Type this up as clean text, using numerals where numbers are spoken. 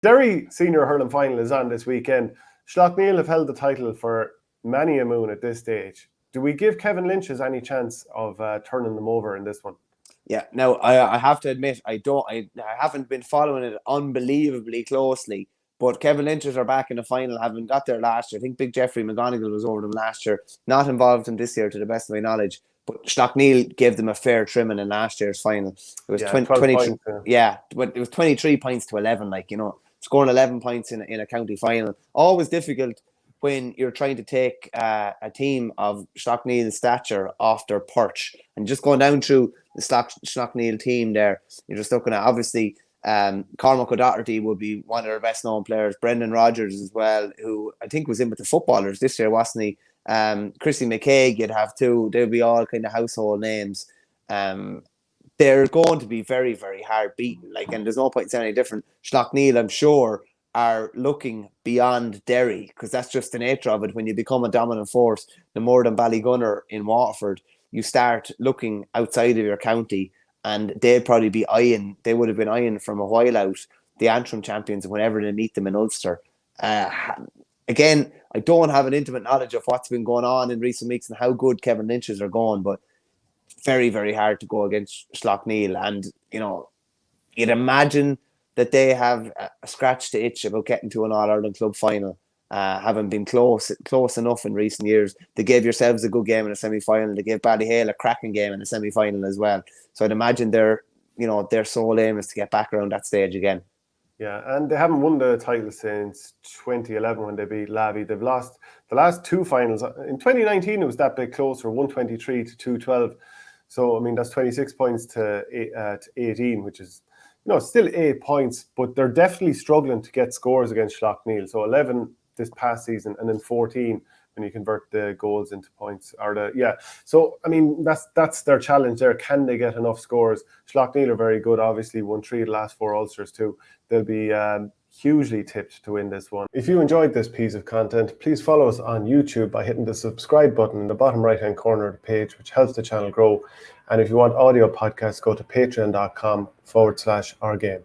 Derry Senior Hurling Final is on this weekend. Slaughtneil have held the title for many a moon at this stage. Do we give Kevin Lynch any chance of turning them over in this one? Yeah, no, I have to admit, I haven't been following it unbelievably closely, but Kevin Lynchers are back in the final, having got there last year. I think Big Jeffrey McGonigal was over them last year, not involved in this year to the best of my knowledge, but Slaughtneil gave them a fair trimming in last year's final. It was 20 points, but it was 23 points to 11, scoring 11 points in a county final. Always difficult when you're trying to take a team of Slaughtneil's stature off their perch. And just going down through the Slaughtneil team there, you're just looking at, obviously, Cormac O'Doherty would be one of their best known players. Brendan Rodgers as well, who I think was in with the footballers this year, wasn't he? Chrissy McKaig you'd have too. They'd be all kind of household names. They're going to be very, very hard beaten. And there's no point in saying any different. Slaughtneil, I'm sure, are looking beyond Derry, because that's just the nature of it. When you become a dominant force, no more than Ballygunner in Waterford, you start looking outside of your county, and they would have been eyeing from a while out the Antrim champions whenever they meet them in Ulster. Again, I don't have an intimate knowledge of what's been going on in recent weeks and how good Kevin Lynch's are going, but very, very hard to go against Slaughtneil. And, you'd imagine that they have a scratch to itch about getting to an All-Ireland club final, having been close enough in recent years. They gave yourselves a good game in a semi-final. They gave Ballyhale a cracking game in a semi-final as well. So I'd imagine their sole aim is to get back around that stage again. Yeah, and they haven't won the title since 2011 when they beat Lavey. They've lost the last two finals. In 2019, it was that bit closer, 123 to 212. So, that's 26 points to 18, which is, still 8 points, but they're definitely struggling to get scores against Slaughtneil. So 11 this past season, and then 14 when you convert the goals into points. So that's their challenge there. Can they get enough scores? Slaughtneil are very good, obviously won 3 of the last 4 Ulsters too. They'll be hugely tipped to win this one. If you enjoyed this piece of content, please follow us on YouTube by hitting the subscribe button in the bottom right hand corner of the page, which helps the channel grow. And if you want audio podcasts, go to patreon.com/ourgame.